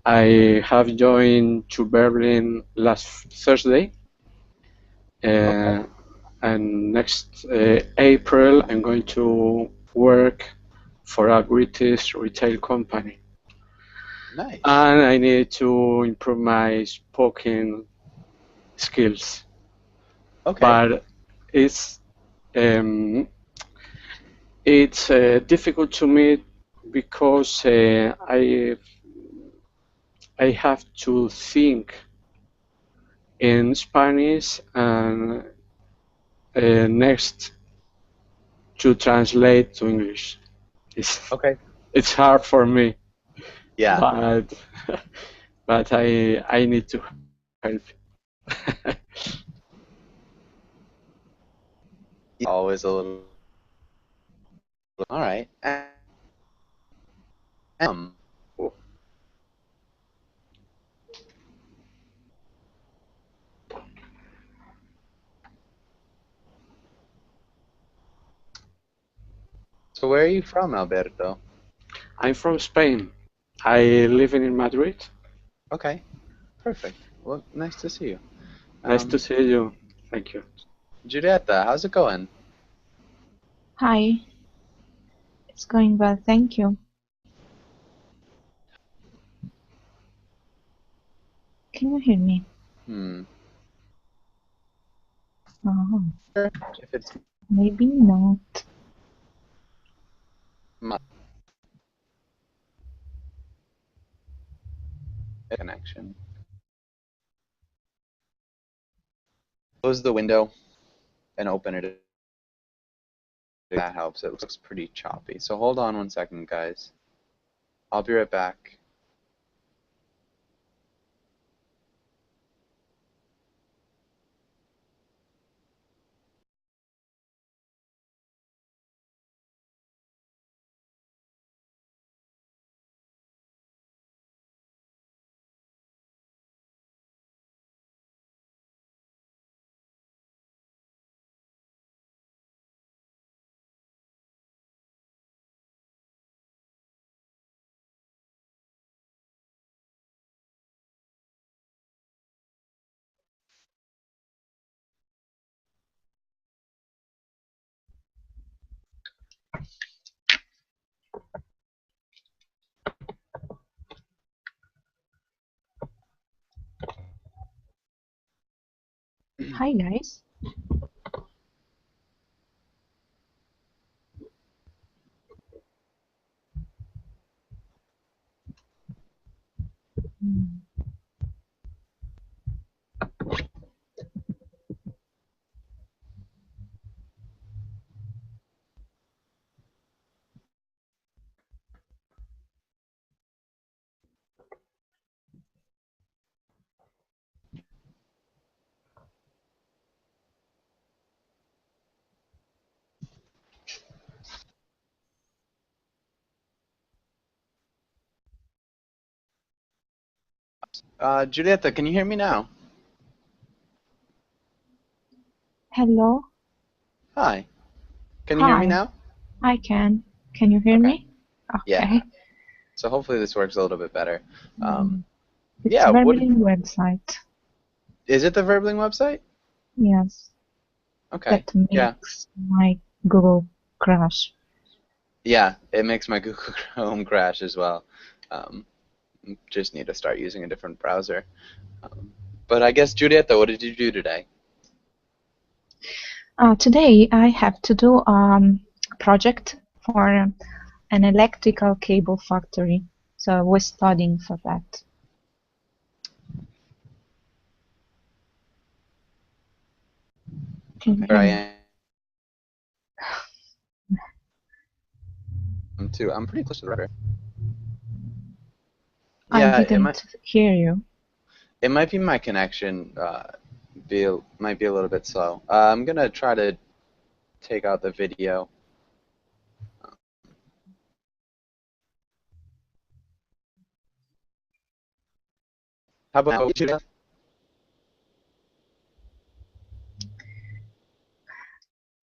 I have joined to Berlin last Thursday, Okay. and next April I'm going to work for a British retail company. Nice. And I need to improve my spoken skills, Okay. but it's um, it's difficult to me because I have to think in Spanish and next to translate to English. It's Okay. it's hard for me, Yeah. but but I need to help. Always a little. All right. Um. So where are you from, Alberto? I'm from Spain. I live in Madrid. Okay. Perfect. Well, nice to see you. Nice to Um, see you. Thank you. Julieta, how's it going? Hi, it's going well, thank you. Can you hear me? Hmm. Oh, If it's maybe not. my connection. Close the window and open it. That helps. It looks pretty choppy. So hold on 1 second, guys. I'll be right back. Hi, guys. Hmm. Julieta, can you hear me now? Hello? Hi. Can you hear me Hi, now? I can. Can you hear Okay. me? Yeah. Okay. So hopefully this works a little bit better. Hmm. It's Yeah. Verbling website. Is it the Verbling website? Yes, Okay. that Yeah. makes my Google crash. Yeah. It makes my Google Chrome crash as well. Um, just need to start using a different browser. Um, but I guess Julieta, what did you do today? Today I have to do a project for an electrical cable factory. So I was studying for that. Can you Where hear I me? am too. I'm pretty close to the router. I Yeah. didn't hear you. It might be my connection. Might be a little bit slow. I'm gonna try to take out the video. How about you?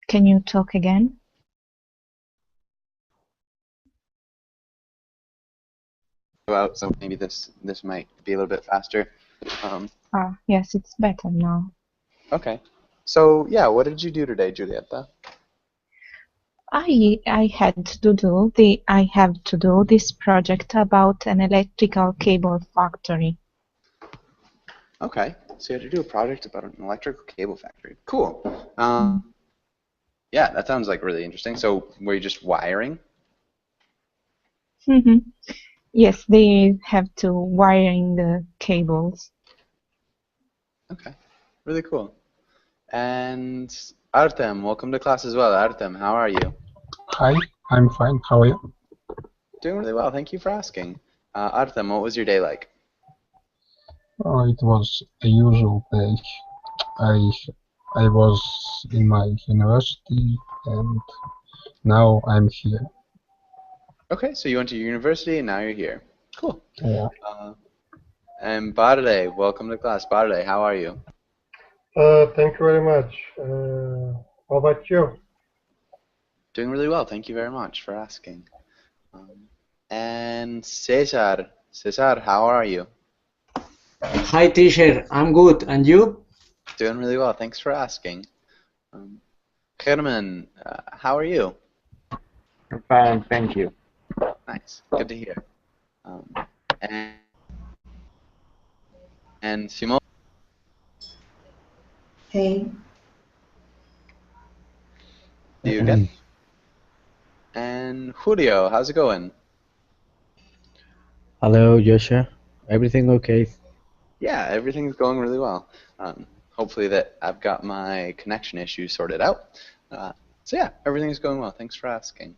Can you talk again? out, so maybe this might be a little bit faster. Yes, it's better now. Okay. So yeah, what did you do today, Giulietta? I have to do this project about an electrical cable factory. Okay. So you had to do a project about an electrical cable factory. Cool. Yeah, that sounds like really interesting. So were you just wiring? Hmm. Yes, they have to wiring the cables. Okay. Really cool. And Artem, welcome to class as well. Artem, how are you? Hi, I'm fine. How are you? Doing really well. Thank you for asking. Artem, what was your day like? Oh, it was a usual day. I I was in my university and now I'm here. Okay, so you went to university and now you're here. Cool. Yeah. And Barde, welcome to class. Barde, how are you? Thank you very much. How about you? Doing really well. Thank you very much for asking. And Cesar, how are you? Hi, teacher. I'm good. And you? Doing really well. Thanks for asking. German, how are you? I'm fine, thank you. Nice. Good to hear. And Simone, Hey, see you again. And Julio, how's it going? Hello, Joshua. Everything okay? Yeah, everything's going really well. Hopefully that I've got my connection issues sorted out. So yeah, everything's going well. Thanks for asking.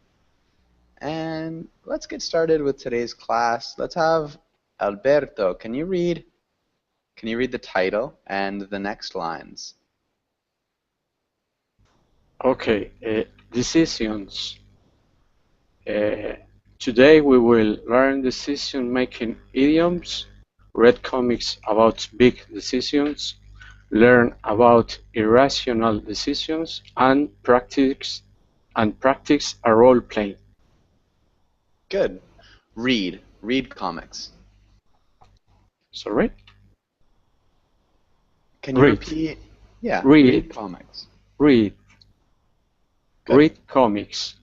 And let's get started with today's class. Let's have Alberto. Can you read the title and the next lines? Okay, decisions. Today we will learn decision-making idioms, read comics about big decisions, learn about irrational decisions, and practice a role play. Good. Read comics. Sorry? Can you repeat? Yeah. Read comics. Read. Good. Read comics.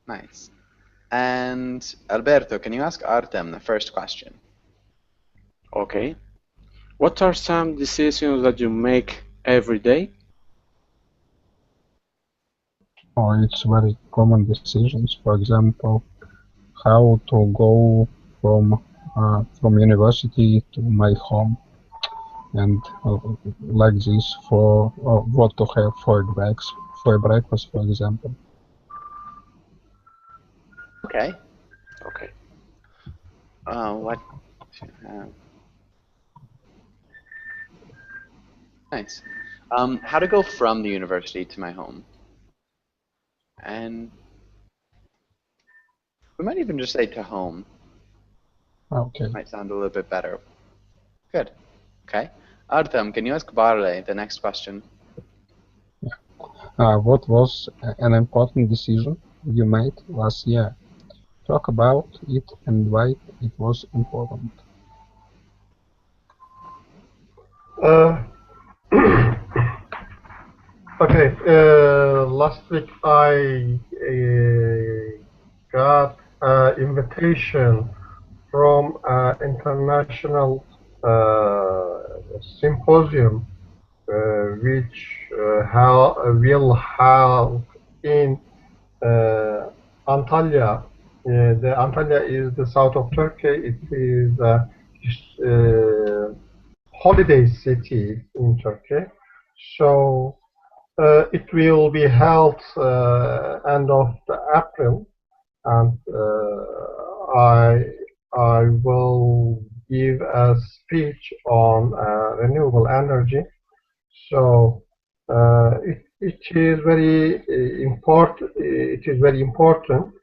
Nice. And Alberto, can you ask Artem the first question? Okay. What are some decisions that you make every day? Oh, it's very common decisions. For example, how to go from university to my home, and like this for what to have for breakfast, for example. Okay. Okay. What? Nice. How to go from the university to my home. And we might even just say to home. Okay. Might sound a little bit better. Good. Okay. Artem, can you ask Barley the next question? What was an important decision you made last year? Talk about it and why it was important. Okay, last week I got an invitation from an international symposium which will have in Antalya. The Antalya is the south of Turkey. It is a holiday city in Turkey. So it will be held end of April, and I will give a speech on renewable energy. So it is very important. It is very important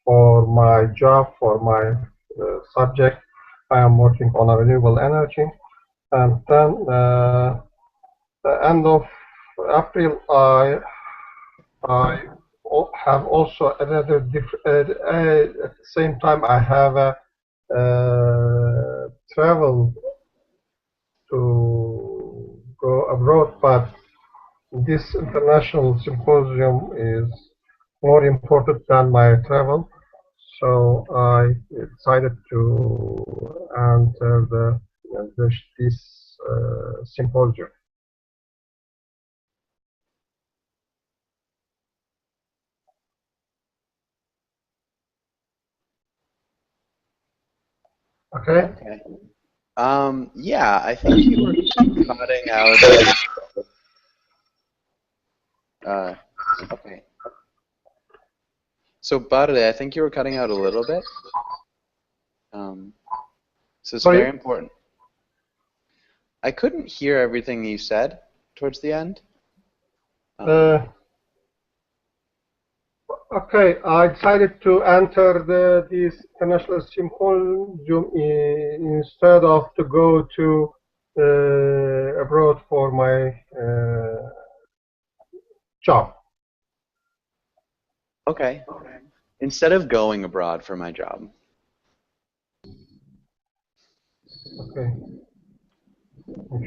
for my job, for my subject. I am working on a renewable energy, and then the end of April, I have also another at the same time I have a travel to go abroad, but this international symposium is more important than my travel, so I decided to enter this symposium. Okay. Okay. Yeah, I think you were cutting out. Okay. So, Barre, I think you were cutting out a little bit. So it's Sorry? very important. I couldn't hear everything you said towards the end. Okay, I decided to enter this international symposium instead of to go to abroad for my job. Okay. Instead of going abroad for my job. Okay.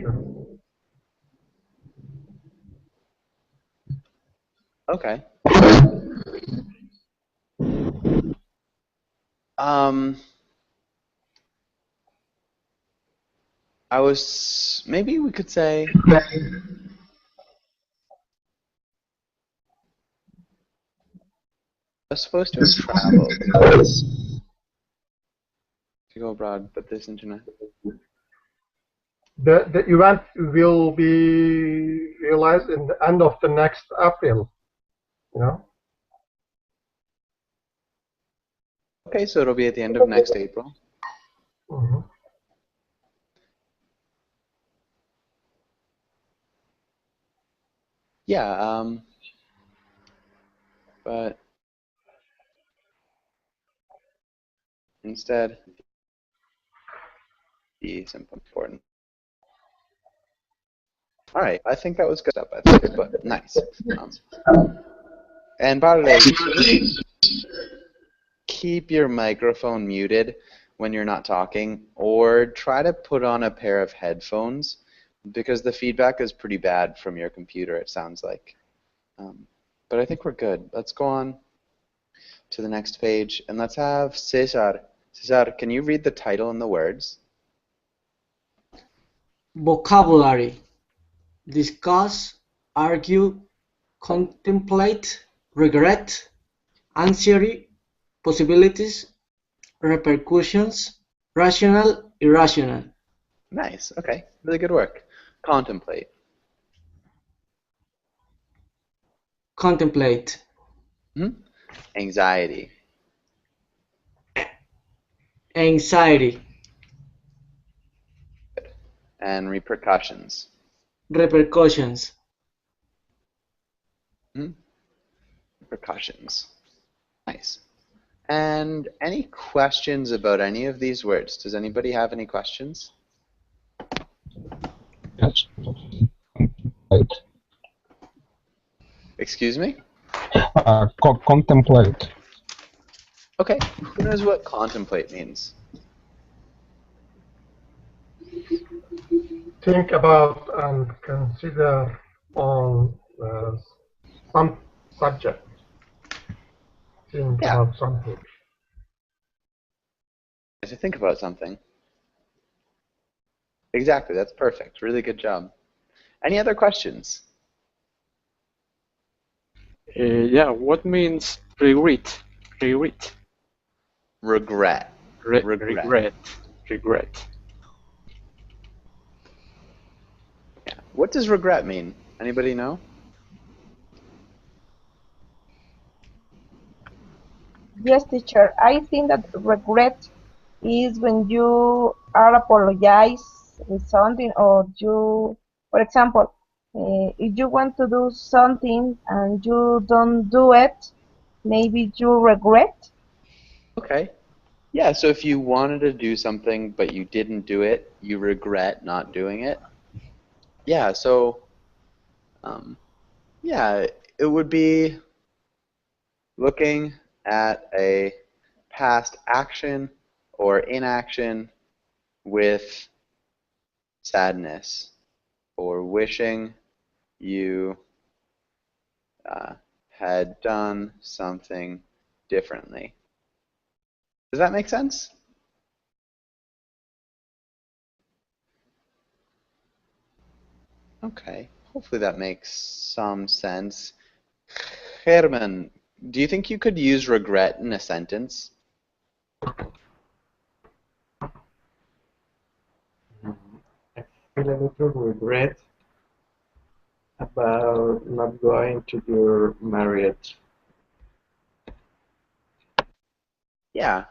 Sure. Okay. Maybe we could say, I was supposed to have traveled to go abroad, but this internet. The event will be realized in the end of the next April, you know? Okay, so it'll be at the end of next April. Mm-hmm. Yeah, but instead, the simple important. All right, I think that was good up, I think, but nice. And by the way, keep your microphone muted when you're not talking, or try to put on a pair of headphones, because the feedback is pretty bad from your computer, it sounds like. But I think we're good. Let's go on to the next page, and let's have Cesar. Cesar, can you read the title and the words? Vocabulary. Discuss, argue, contemplate, regret, anxiety, possibilities, repercussions, rational, irrational. Nice. Okay. Really good work. Contemplate. Contemplate. Anxiety. Anxiety. And repercussions. Repercussions. Repercussions. Nice. And any questions about any of these words? Does anybody have any questions? Yes. Contemplate. Excuse me? Contemplate. Okay. Who knows what contemplate means? Think about and consider on some subject. Think about something. To think about something. Exactly. That's perfect. Really good job. Any other questions? Yeah, what means regret? Regret. Regret. Regret. Yeah. What does regret mean? Anybody know? Yes, teacher. I think that regret is when you are apologize with something, or you, for example, if you want to do something and you don't do it, maybe you regret. Okay. Yeah, so if you wanted to do something but you didn't do it, you regret not doing it. Yeah, so yeah, it would be looking at a past action or inaction with sadness, or wishing you had done something differently. Does that make sense? Okay, hopefully that makes some sense. Herman, do you think you could use regret in a sentence? I feel a little regret about not going to your marriage. Yeah.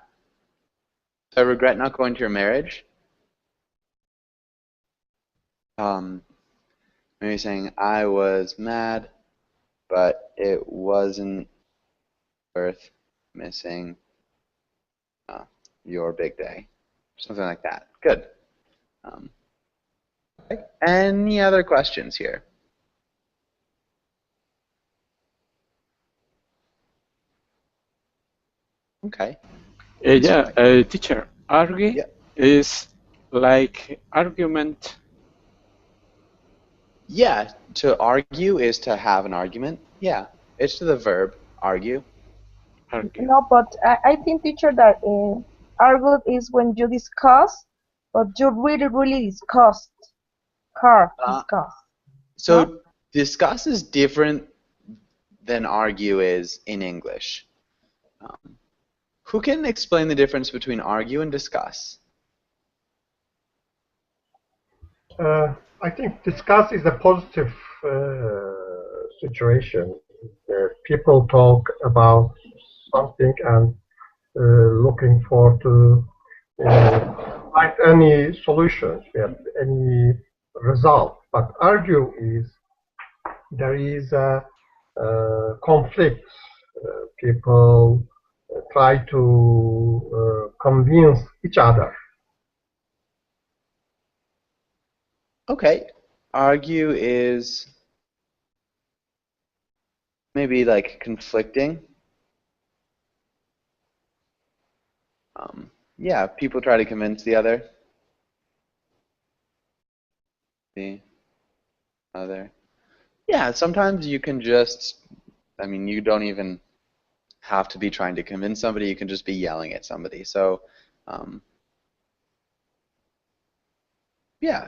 So I regret not going to your marriage. Maybe saying I was mad, but it wasn't worth missing your big day. Something like that. Good. Okay. Any other questions here? Okay. Teacher, argue Yeah. is like argument. Yeah, to argue is to have an argument. Yeah, it's to the verb argue. Argue. No, but I think, teacher, that argue is when you discuss, but you really discussed, hard discuss. So No? discuss is different than argue is in English. Who can explain the difference between argue and discuss? I think discuss is a positive situation. People talk about something and looking for to find any solutions, any result. But argue is there is a conflict. People try to convince each other. Okay, argue is maybe like conflicting. Yeah, people try to convince the other. The other. Yeah, sometimes you can just, I mean, you don't even have to be trying to convince somebody, you can just be yelling at somebody. So, yeah,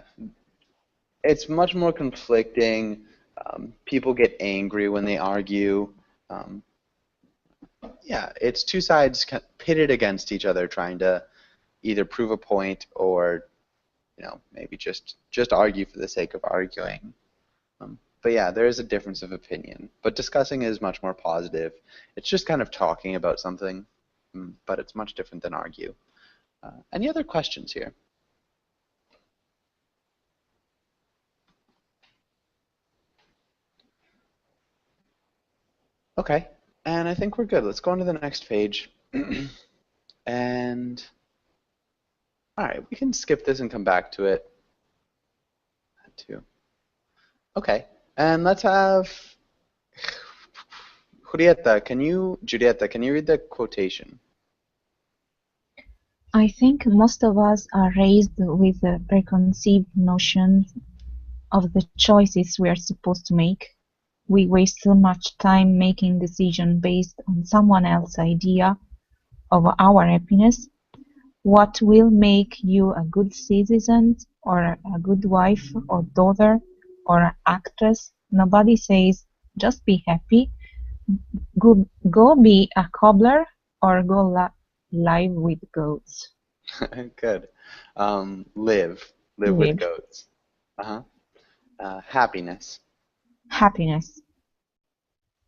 it's much more conflicting. People get angry when they argue. Yeah, it's two sides pitted against each other trying to either prove a point or, maybe just argue for the sake of arguing. But yeah, there is a difference of opinion. But discussing is much more positive. It's just kind of talking about something, but it's much different than argue. Any other questions here? Okay, and I think we're good. Let's go on to the next page. And, all right, we can skip this and come back to it. Okay, and let's have Julieta, can you read the quotation? I think most of us are raised with a preconceived notion of the choices we are supposed to make. We waste so much time making decisions based on someone else's idea of our happiness. What will make you a good citizen or a good wife or daughter or actress? Nobody says, just be happy. Go be a cobbler or go live with goats. Good. Live with goats. Happiness. Happiness.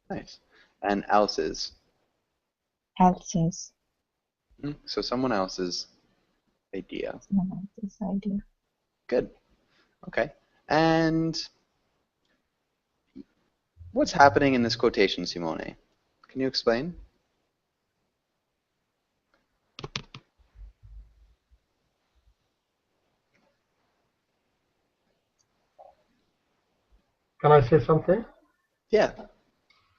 Nice. And else's. Else's. So someone else's idea. Someone else's idea. Good. Okay. And what's happening in this quotation, Simone? Can you explain? Can I say something? Yeah.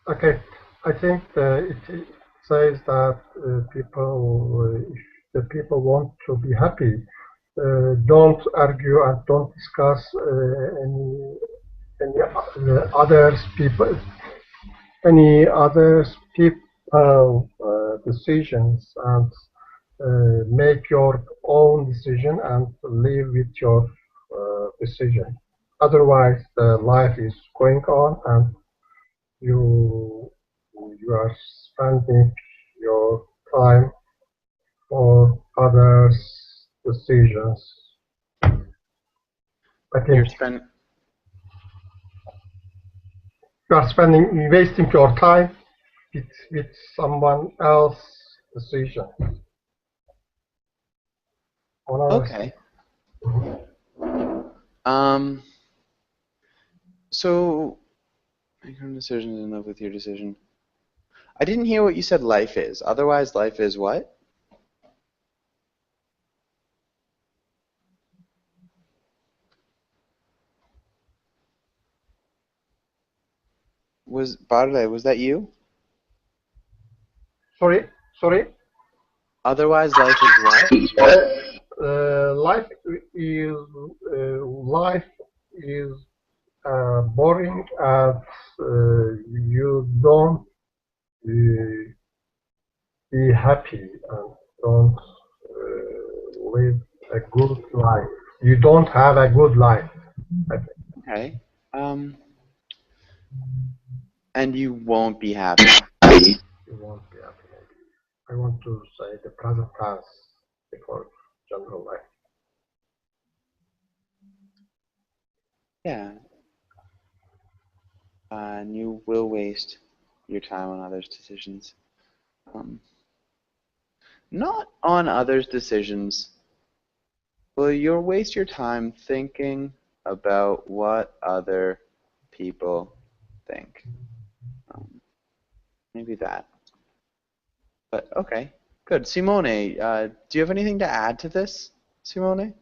Okay. I think it says that if the people want to be happy, don't argue and don't discuss any others people decisions, and make your own decision and live with your decision. Otherwise, the life is going on, and you are spending your time for others' decisions. I think you are wasting your time with someone else's decision. Okay. So, make your own decisions in love with your decision. I didn't hear what you said life is. Otherwise, life is what? Barle, was that you? Sorry? Otherwise, life is what? Life is boring, and you don't be happy and don't live a good life. You don't have a good life, I think. Okay. And you won't be happy. You won't be happy. I want to say the present tense before general life. Yeah. And you will waste your time on others' decisions. Not on others' decisions. Well, you'll waste your time thinking about what other people think. Maybe that. But okay, good. Simone, do you have anything to add to this, Simone?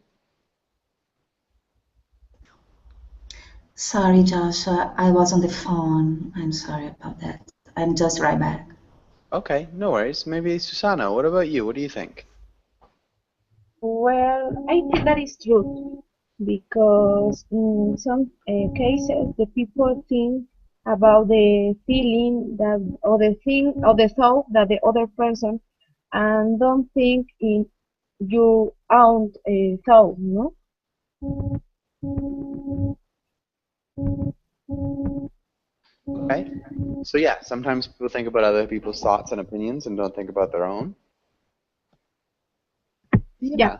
Sorry, Joshua, I was on the phone. I'm sorry about that. I'm just right back. Okay, no worries. Maybe Susana, what about you? What do you think? Well, I think that is true, because in some cases the people think about the feeling that, or the thing, or the thought that the other person, and don't think in your own thought, no? Okay. So yeah, sometimes people think about other people's thoughts and opinions and don't think about their own. Yeah.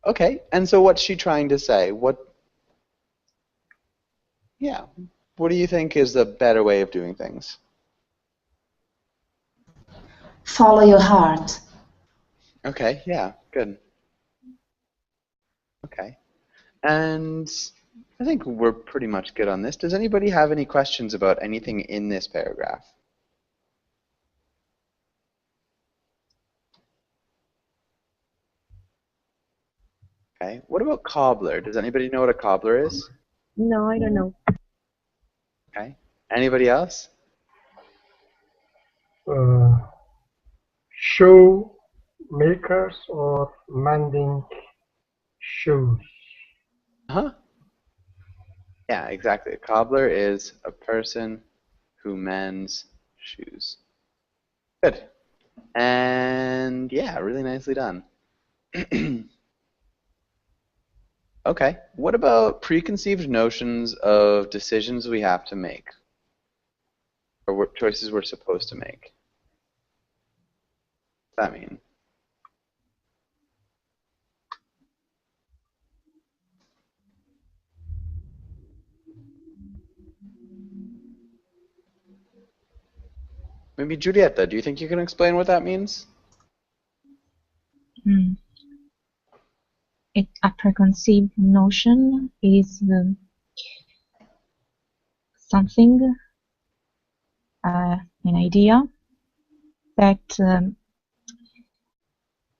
Okay. And so what's she trying to say? Yeah. What do you think is the better way of doing things? Follow your heart. Okay. Yeah. Good. Okay. And I think we're pretty much good on this. Does anybody have any questions about anything in this paragraph? Okay. What about cobbler? Does anybody know what a cobbler is? No, I don't know. Okay. Anybody else? Shoe makers or mending shoes. Huh? Yeah, exactly. A cobbler is a person who mends shoes. Good. And yeah, really nicely done. Okay. What about preconceived notions of decisions we have to make? Or what choices we're supposed to make? What's that mean? Maybe Julieta, do you think you can explain what that means? A preconceived notion is something, an idea that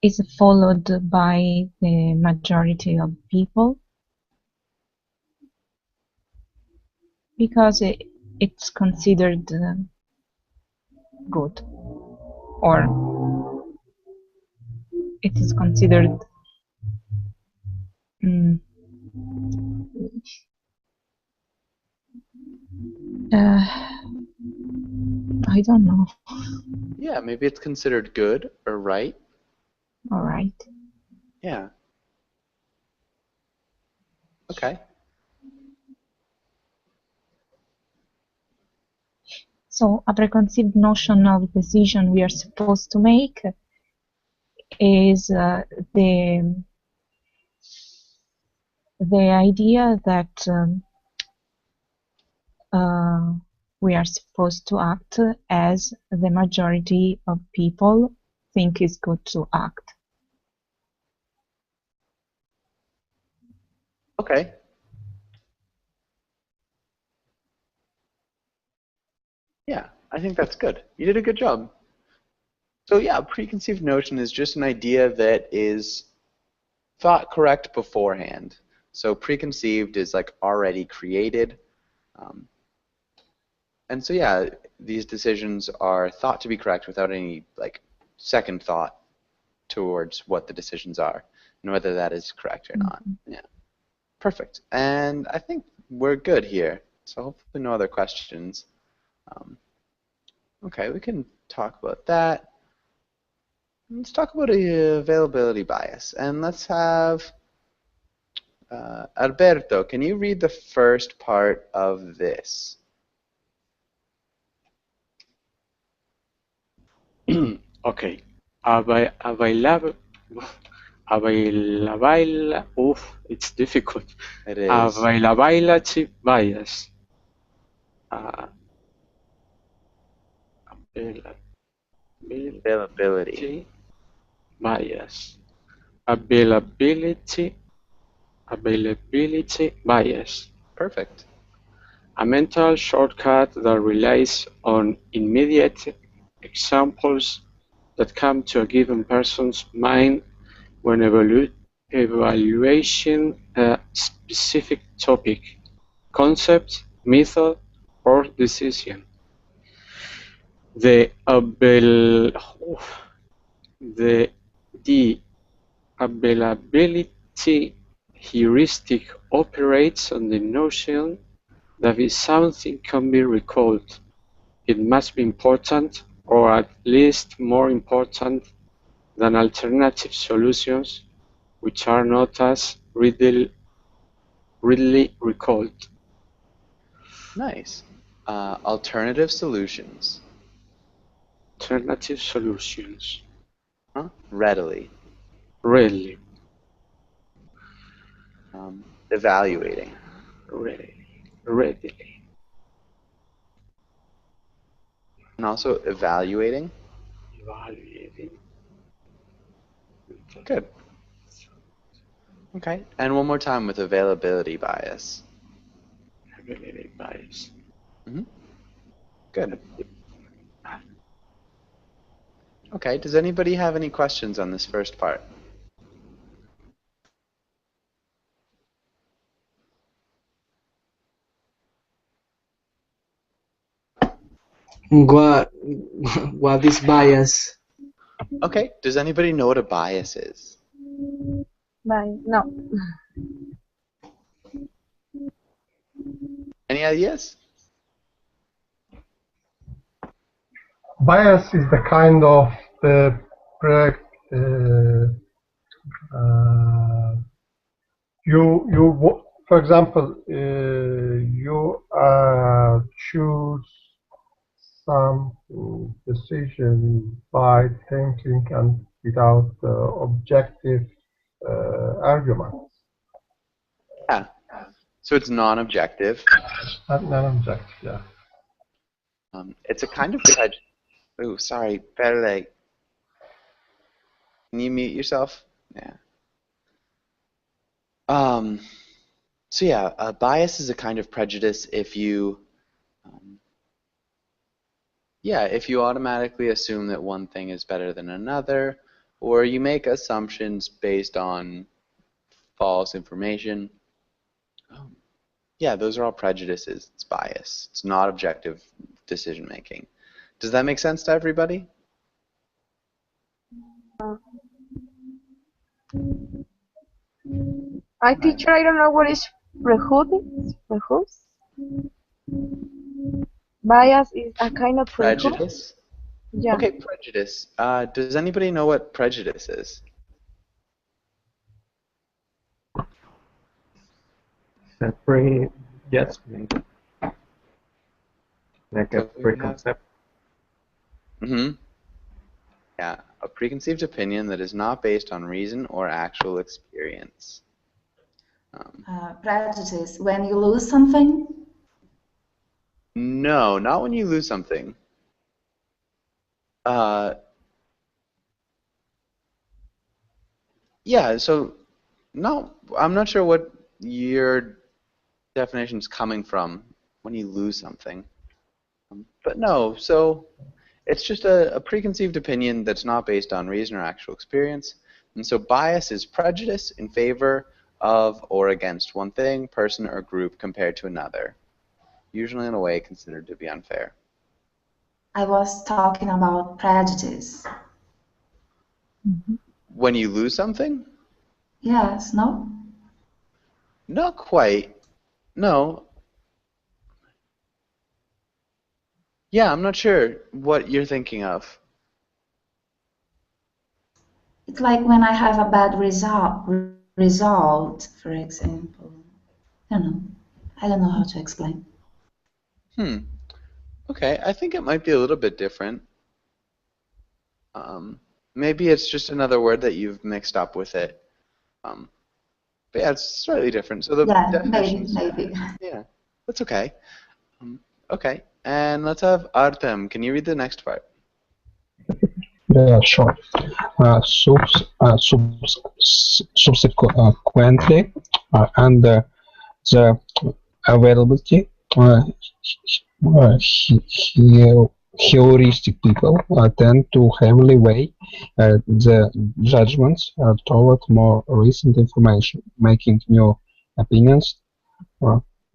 is followed by the majority of people because it's considered good, or it is considered mm, I don't know. Yeah, maybe it's considered good or right. All right. Yeah. Okay. So a preconceived notion of decision we are supposed to make is the idea that we are supposed to act as the majority of people think is good to act. Okay. Yeah, I think that's good. You did a good job. So yeah, a preconceived notion is just an idea that is thought correct beforehand. So preconceived is like already created. And so yeah, these decisions are thought to be correct without any like second thought towards what the decisions are and whether that is correct or not. Yeah. Perfect. And I think we're good here. So hopefully no other questions. Okay, we can talk about that. Let's talk about availability bias. And let's have Alberto, can you read the first part of this? Okay. It's difficult. It is. Availability bias. Availability bias. Availability bias. Perfect. A mental shortcut that relies on immediate examples that come to a given person's mind when evaluating a specific topic, concept, method, or decision. The availability heuristic operates on the notion that if something can be recalled, it must be important, or at least more important than alternative solutions, which are not as readily recalled. Nice. Alternative solutions. Alternative solutions. Huh? Readily. Readily. Evaluating. Readily. And also evaluating. Evaluating. Good. Okay. And one more time with availability bias. Availability bias. Good. Okay. Does anybody have any questions on this first part? What is bias? Okay. Does anybody know what a bias is? No. Any ideas? Bias is the kind of for example, you choose some decision by thinking and without objective arguments. Yeah. So it's non-objective. Non-objective, yeah. It's a kind of oh, sorry, Perle. Can you mute yourself? Yeah. So yeah, a bias is a kind of prejudice if you, if you automatically assume that one thing is better than another, or you make assumptions based on false information. Yeah, those are all prejudices. It's bias. It's not objective decision making. Does that make sense to everybody? Teacher, I don't know what is prejudice. Bias is a kind of Prejudice? Yeah. Okay, prejudice. Does anybody know what prejudice is? Yes, maybe. Like a preconcept. Mm-hmm. Yeah, a preconceived opinion that is not based on reason or actual experience. Prejudice, when you lose something? No, not when you lose something. Yeah, so no, I'm not sure what your definition is coming from when you lose something. But no, so it's just a preconceived opinion that's not based on reason or actual experience. And so bias is prejudice in favor of or against one thing, person, or group compared to another, usually in a way considered to be unfair. I was talking about prejudice. When you lose something? Yes, no? Not quite. No. Yeah, I'm not sure what you're thinking of. It's like when I have a bad result, for example. I don't know. I don't know how to explain. Okay, I think it might be a little bit different. Maybe it's just another word that you've mixed up with it. But yeah, it's slightly different. So the definitions, maybe. Yeah, that's okay. Okay, and let's have Artem. Can you read the next part? Yeah, sure. Subsequently, under the availability, heuristic people tend to heavily weigh the judgments toward more recent information, making new opinions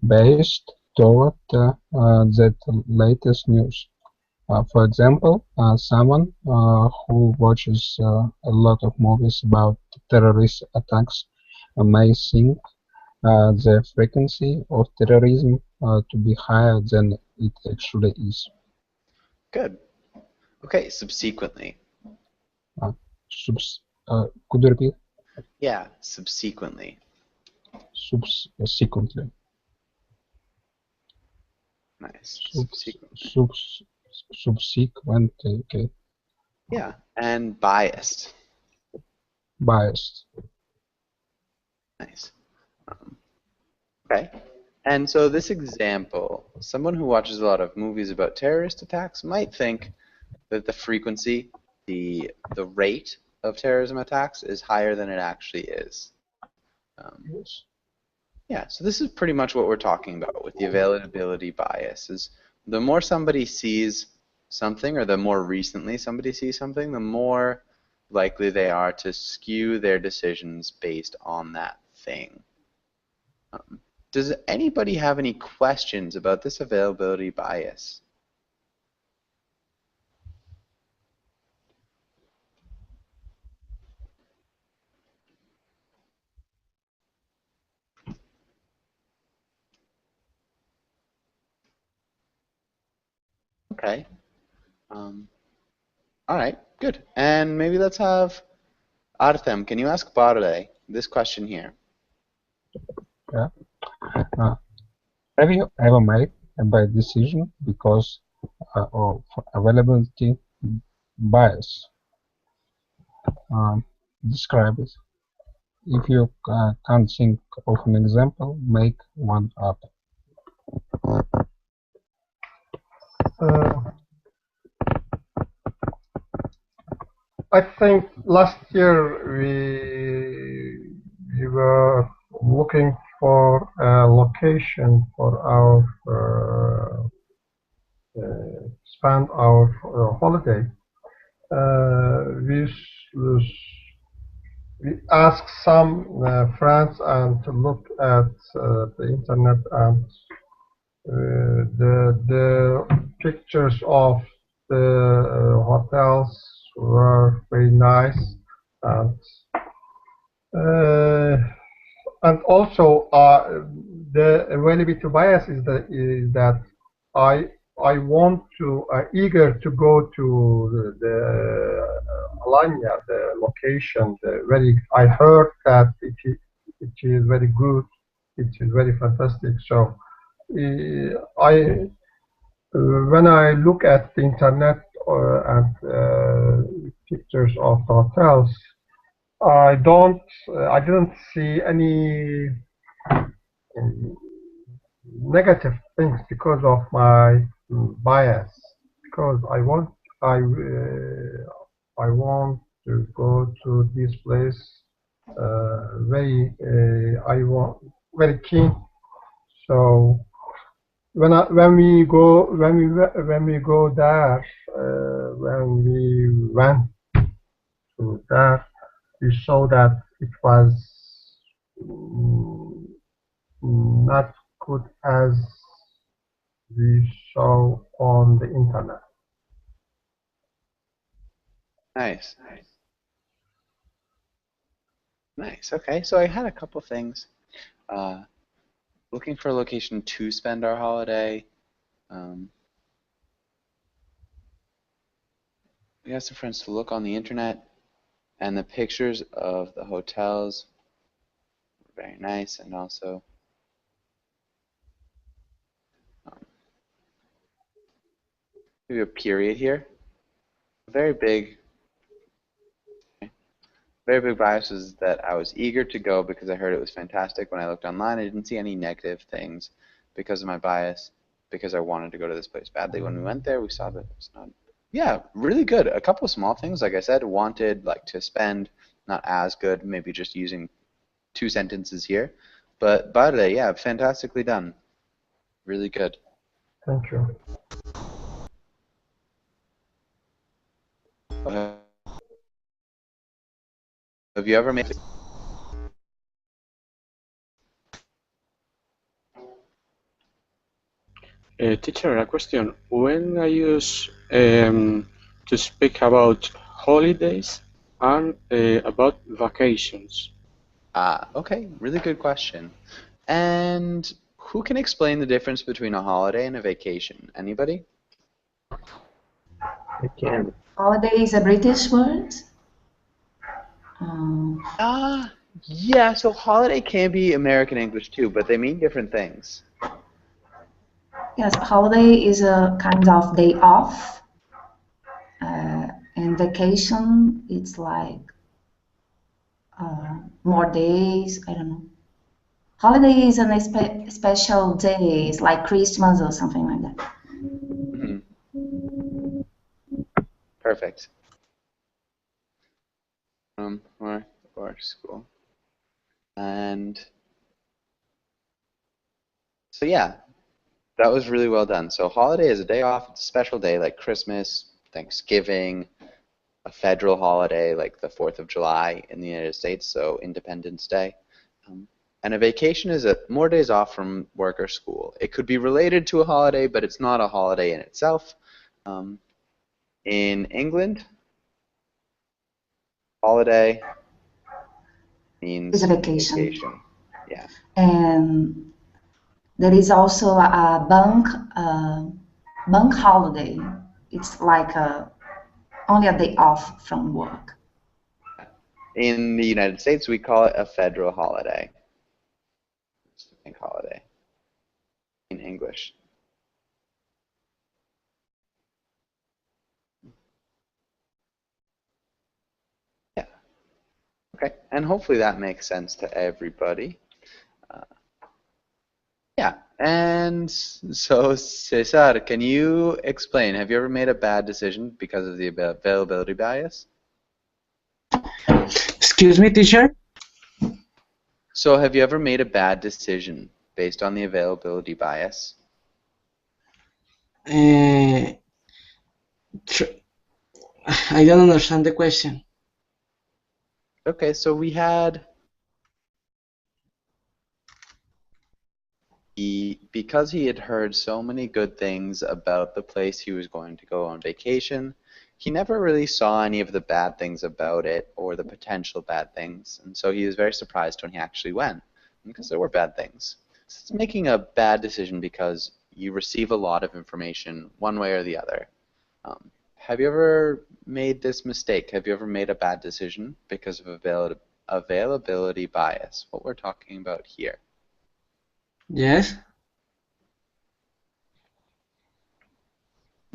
based toward that latest news. For example, someone who watches a lot of movies about terrorist attacks may think the frequency of terrorism to be higher than it actually is. Good. Okay, subsequently. Could you repeat? Yeah, subsequently. Subsequently. Nice. Subsequently, okay. Yeah, and biased. Biased. Nice. Okay. And so this example, someone who watches a lot of movies about terrorist attacks might think that the frequency, the rate of terrorism attacks is higher than it actually is. Yes. Yeah, so this is pretty much what we're talking about with the availability bias. Is the more somebody sees something, or the more recently somebody sees something, the more likely they are to skew their decisions based on that thing. Does anybody have any questions about this availability bias? Okay. All right, good. And maybe let's have Artem. Can you ask Barle this question here? Yeah. Have you ever made a bad decision because of availability bias? Describe it. If you can't think of an example, make one up. I think last year we were looking for a location for our spend our holiday. We asked some friends and look at the internet, and the pictures of the hotels were very nice, and also the availability bias is that I want to eager to go to the Alanya, the location. I heard that it is very good. It is very fantastic. So I when I look at the internet and pictures of the hotels, I didn't see any negative things because of my bias. Because I want to go to this place very keen. So when we go there, when we went to there, we saw that it was not good as we saw on the internet. Nice. Nice. Okay, so I had a couple things. Looking for a location to spend our holiday. We asked some friends to look on the internet, and the pictures of the hotels were very nice, and also maybe a period here. Very big bias is that I was eager to go because I heard it was fantastic. When I looked online, I didn't see any negative things because of my bias, because I wanted to go to this place badly. When we went there, we saw that it was not. Yeah, really good. A couple of small things, like I said, wanted to spend, not as good, maybe just using 2 sentences here. But Barle, yeah, fantastically done. Really good. Thank you. Have you ever made Teacher, a question. When I use to speak about holidays and about vacations? Okay, really good question. And who can explain the difference between a holiday and a vacation? Anybody? I can. Holiday is a British word. Yeah, so holiday can be American English too, but they mean different things. Yes, holiday is a kind of day off. And vacation, it's like more days, I don't know. Holiday is a special day, it's like Christmas or something like that. Mm-hmm. Perfect. Or school. And so yeah, that was really well done. So holiday is a day off, it's a special day like Christmas, Thanksgiving, a federal holiday like the 4th of July in the United States, so Independence Day. And a vacation is more days off from work or school. It could be related to a holiday, but it's not a holiday in itself. In England, holiday means it's a vacation. Yeah. And there is also a bank holiday. It's like only a day off from work. In the United States, we call it a federal holiday. It's a bank holiday in English. Yeah. Okay, and hopefully that makes sense to everybody. Yeah, and so Cesar, can you explain, have you ever made a bad decision because of the availability bias? Excuse me, teacher? So have you ever made a bad decision based on the availability bias? I don't understand the question. Okay, so we had because he had heard so many good things about the place he was going to go on vacation, he never really saw any of the bad things about it or the potential bad things. And so he was very surprised when he actually went, because there were bad things. So it's making a bad decision because you receive a lot of information one way or the other. Have you ever made this mistake? Have you ever made a bad decision because of availability bias? What we're talking about here. Yes.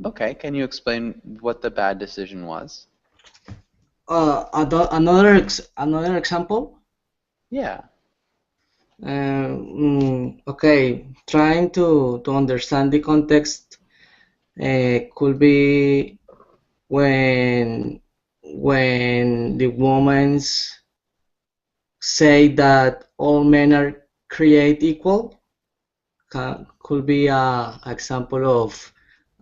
Okay, can you explain what the bad decision was? Another example. Yeah. Okay, trying to understand the context could be when the women say that all men are created equal. Could be a example of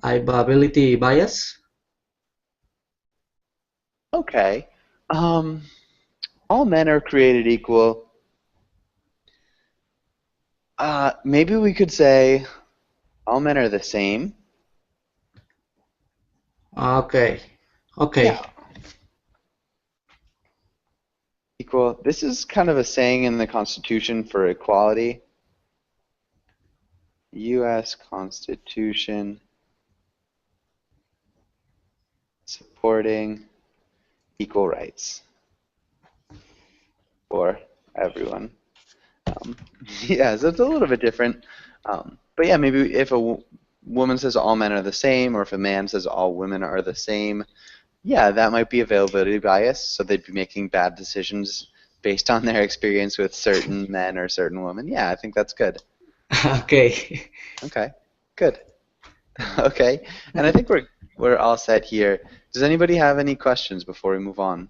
availability bias. Okay. All men are created equal. Maybe we could say all men are the same. Okay. Okay. Yeah. Equal. This is kind of a saying in the Constitution for equality. U.S. Constitution supporting equal rights for everyone. Yeah, so it's a little bit different. But yeah, maybe if a woman says all men are the same, or if a man says all women are the same, yeah, that might be availability bias. So they'd be making bad decisions based on their experience with certain men or certain women. Yeah, I think that's good. Okay. Okay, good. Okay, and I think we're all set here. Does anybody have any questions before we move on?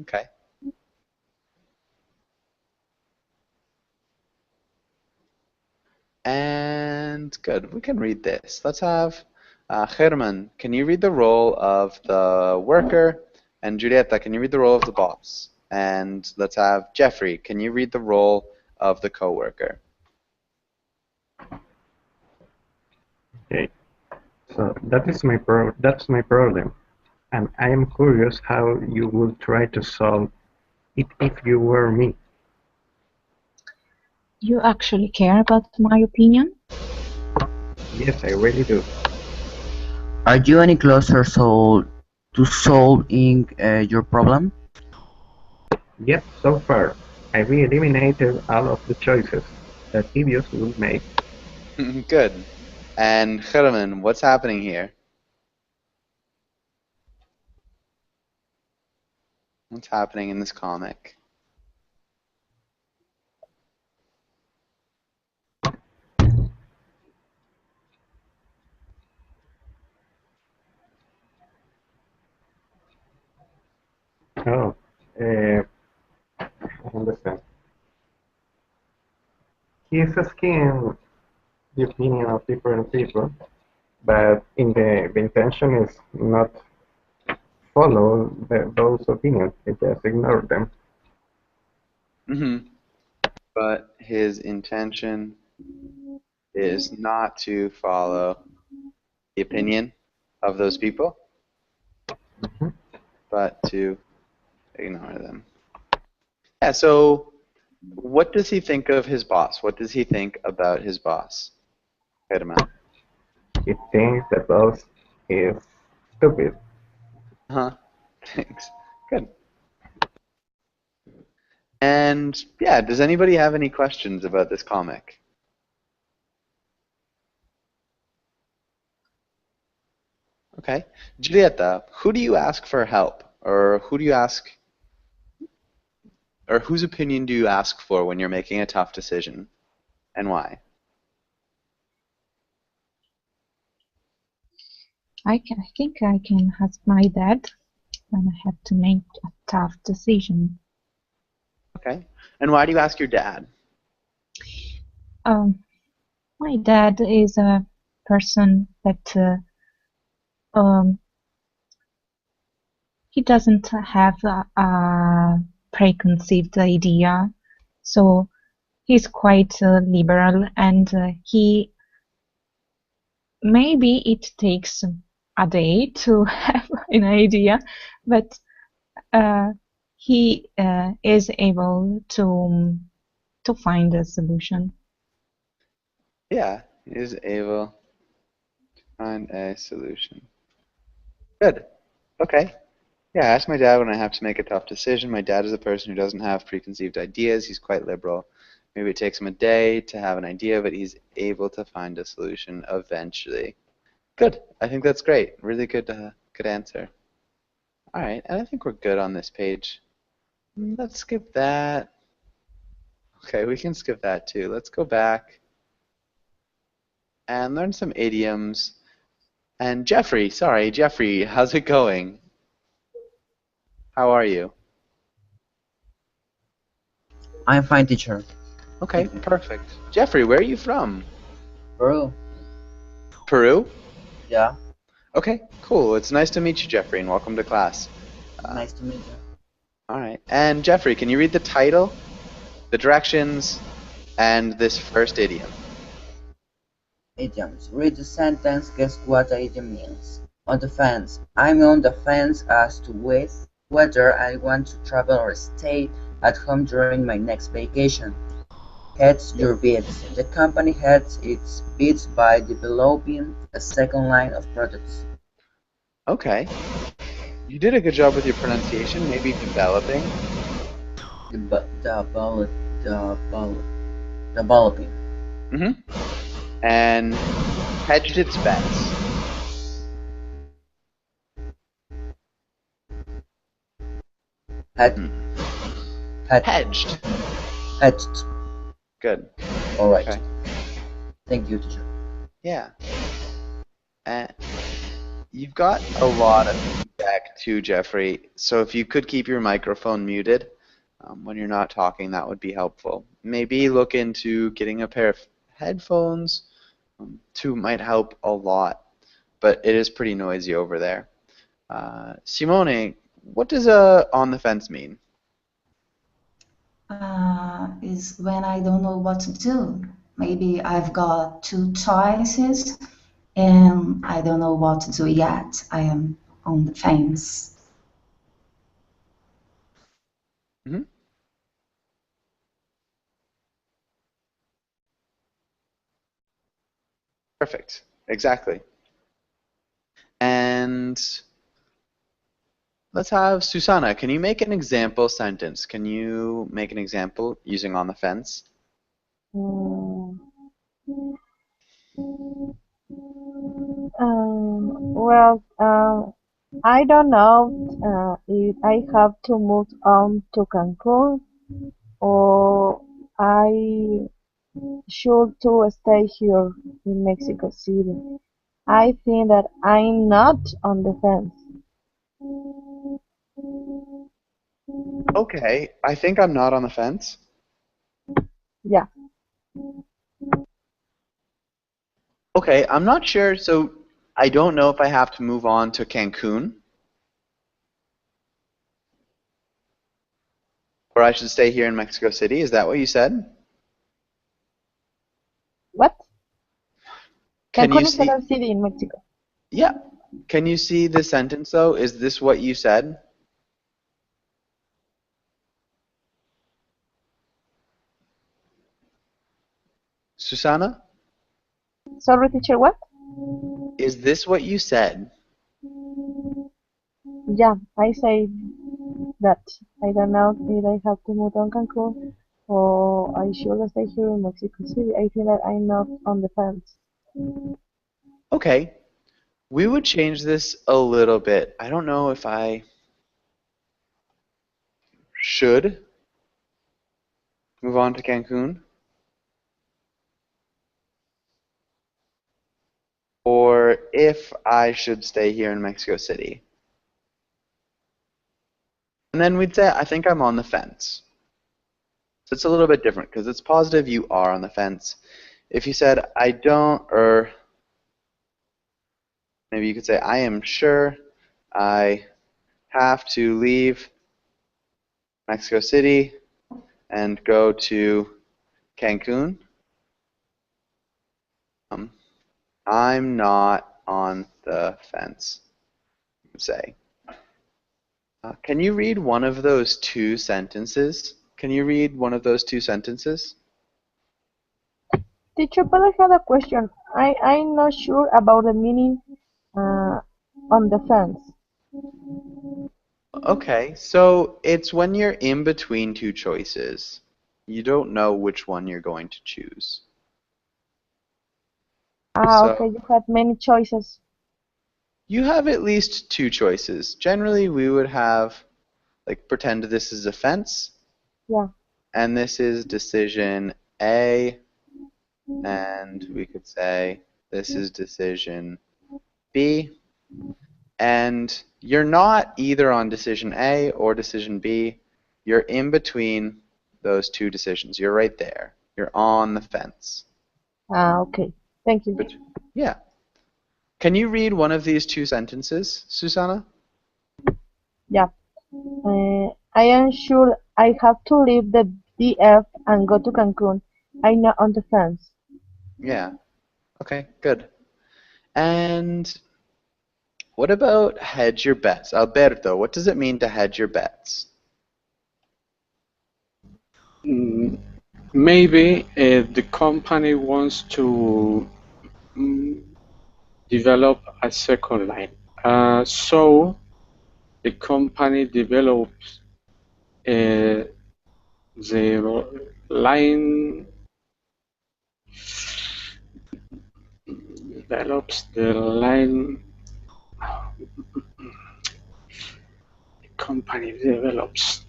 Okay. And good, we can read this. Let's have German, can you read the role of the worker? And Julieta, can you read the role of the boss? And let's have Jeffrey, can you read the role of the coworker? Okay. So that's my problem, and I am curious how you would try to solve it if you were me. You actually care about my opinion? Yes, I really do. Are you any closer to solving your problem? Yes, so far, I've eliminated all of the choices that Ibius would make. Good. And German, what's happening here? What's happening in this comic? Oh, I understand. He is asking the opinion of different people, but the intention is not follow those opinions. He just ignore them. Mm-hmm. But his intention is not to follow the opinion of those people, but to ignore them. Yeah, so what does he think of his boss? What does he think about his boss? German. He thinks the boss is stupid. Thanks. Good. And yeah, does anybody have any questions about this comic? Okay. Julieta, who do you ask for help? Or who do you ask, or whose opinion do you ask for when you're making a tough decision? And why? I think I can ask my dad when I have to make a tough decision. Okay. And why do you ask your dad? My dad is a person that he doesn't have a preconceived idea. So he's quite liberal, and he maybe it takes a day to have an idea, but he is able to find a solution. Yeah, he is able to find a solution. Good. Okay. Yeah, I ask my dad when I have to make a tough decision. My dad is a person who doesn't have preconceived ideas. He's quite liberal. Maybe it takes him a day to have an idea, but he's able to find a solution eventually. Good. I think that's great. Really good answer. All right, and I think we're good on this page. Let's skip that. Okay, we can skip that too. Let's go back and learn some idioms. And Jeffrey, how's it going? How are you? I'm fine, teacher. Okay, perfect. Jeffrey, where are you from? Peru. Peru? Yeah. Okay, cool. It's nice to meet you, Jeffrey, and welcome to class. Nice to meet you. All right. And Jeffrey, can you read the title, the directions, and this first idiom? Idioms. Read the sentence, guess what the idiom means. On the fence. I'm on the fence as to whether I want to travel or stay at home during my next vacation. Hedge your bids. The company hedges its bids by developing a second line of products. Okay. You did a good job with your pronunciation, maybe developing. Developing. And hedged its bets. Hedged. Hedged. Good. All right. Okay. Thank you, teacher. Yeah. And you've got a lot of feedback too, Jeffrey. So if you could keep your microphone muted when you're not talking, that would be helpful. Maybe look into getting a pair of headphones. Too might help a lot, but it is pretty noisy over there. Simone, what does on the fence mean? Is when I don't know what to do. Maybe I've got two choices and I don't know what to do yet. I am on the fence. Perfect. Exactly. And let's have Susanna. Can you make an example sentence? Can you make an example using on the fence? I don't know if I have to move on to Cancun or I should to stay here in Mexico City. I think that I'm not on the fence. Okay, I think I'm not on the fence. Yeah. Okay, I'm not sure, so I don't know if I have to move on to Cancun. Or I should stay here in Mexico City. Is that what you said? What? Can you Cancun is see? a city in Mexico. Yeah. Can you see the sentence though? Is this what you said? Susanna? Sorry, teacher, what? Is this what you said? Yeah, I say that. I don't know if I have to move on Cancun or I should stay here in Mexico City. I think that I'm not on the fence. Okay. We would change this a little bit. I don't know if I should move on to Cancun or if I should stay here in Mexico City. And then we'd say, I think I'm on the fence. So it's a little bit different because it's positive you are on the fence. If you said, I don't, or maybe you could say, I am sure I have to leave Mexico City and go to Cancun, I'm not on the fence, say. Can you read one of those two sentences? Can you read one of those two sentences? Teacher, but I had a question. I'm not sure about the meaning on the fence. Okay, so it's when you're in between two choices. You don't know which one you're going to choose. Okay, you had many choices. You have at least two choices. Generally, we would have, like, pretend this is a fence. Yeah. And this is decision A, and we could say this is decision B. And you're not either on decision A or decision B. You're in between those two decisions. You're right there. You're on the fence. Okay. Thank you. Yeah. Can you read one of these two sentences, Susana? Yeah. I am sure I have to leave the DF and go to Cancun. I'm not on the fence. Yeah. Okay, good. And what about hedge your bets? Alberto, what does it mean to hedge your bets? Maybe the company wants to develop a second line. So the company develops the line the company develops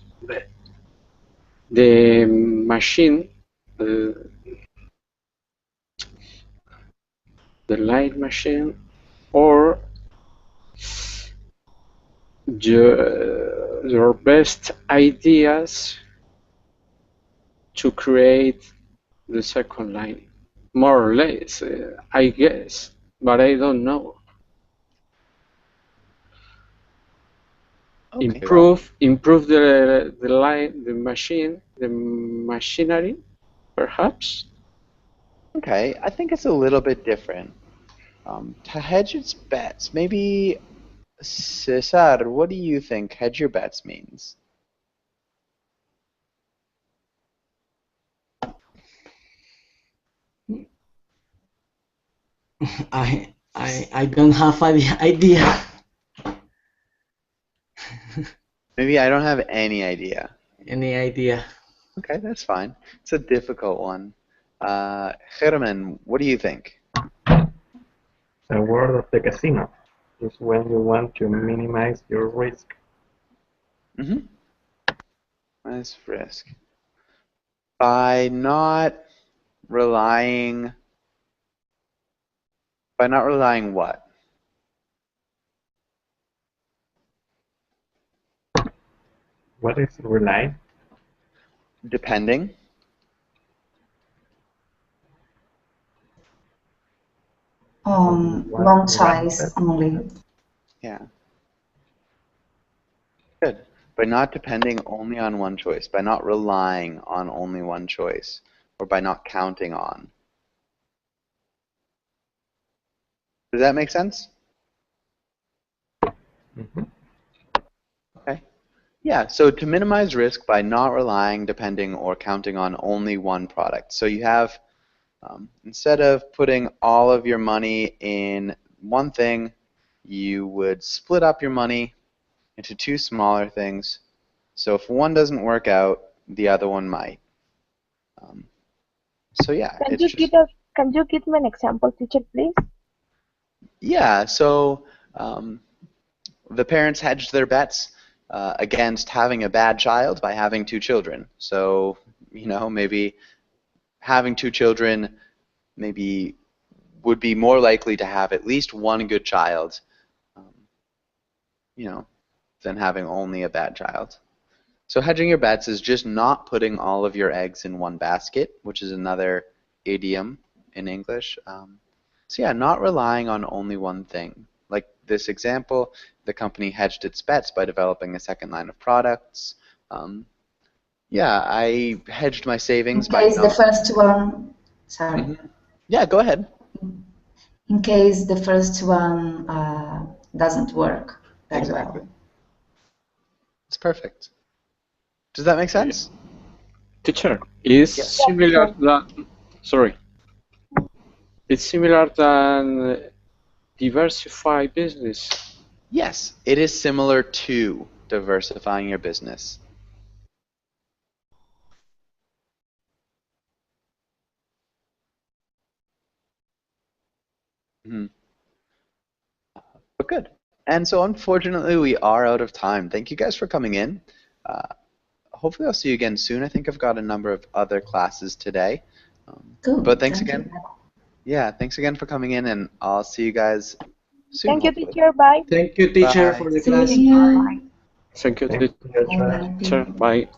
the machine, the line machine, or your best ideas to create the second line, more or less, I guess, but I don't know. Okay, improve the line, the machine, the machinery, perhaps. Okay, I think it's a little bit different. To hedge its bets, maybe Cesar, what do you think hedge your bets means? I don't have an idea. Maybe I don't have any idea. Any idea? Okay, that's fine. It's a difficult one. German, what do you think? The word of the casino is when you want to minimize your risk. Minimize risk. By not relying what? What is rely? Depending. One choice only. Yeah. Good. By not depending only on one choice, by not relying on only one choice, or by not counting on. Does that make sense? Okay. Yeah, so to minimize risk by not relying, depending, or counting on only one product. So you have, instead of putting all of your money in one thing, you would split up your money into two smaller things. So if one doesn't work out, the other one might. So yeah, Can you give me an example, teacher, please? Yeah, so the parents hedged their bets against having a bad child by having two children. So, maybe having two children maybe would be more likely to have at least one good child, than having only a bad child. So hedging your bets is just not putting all of your eggs in one basket, which is another idiom in English. So yeah, not relying on only one thing. Like this example, the company hedged its bets by developing a second line of products. Yeah, I hedged my savings In by case the not. first one, sorry. Mhm. Yeah, go ahead. In case the first one doesn't work very Exactly. well. It's perfect. Does that make sense? Teacher, is Yes. similar than, sorry, it's similar than diversify business. Yes, it is similar to diversifying your business. Mhm. But good. And so unfortunately, we are out of time. Thank you guys for coming in. Hopefully I'll see you again soon. I think I've got a number of other classes today. Good. But thanks Thank again. you. Yeah, thanks again for coming in, and I'll see you guys soon, Thank you, hopefully. teacher. Bye. Thank you, teacher, Bye. for the See class. you. Bye. Thank you, Thank you. teacher. Bye.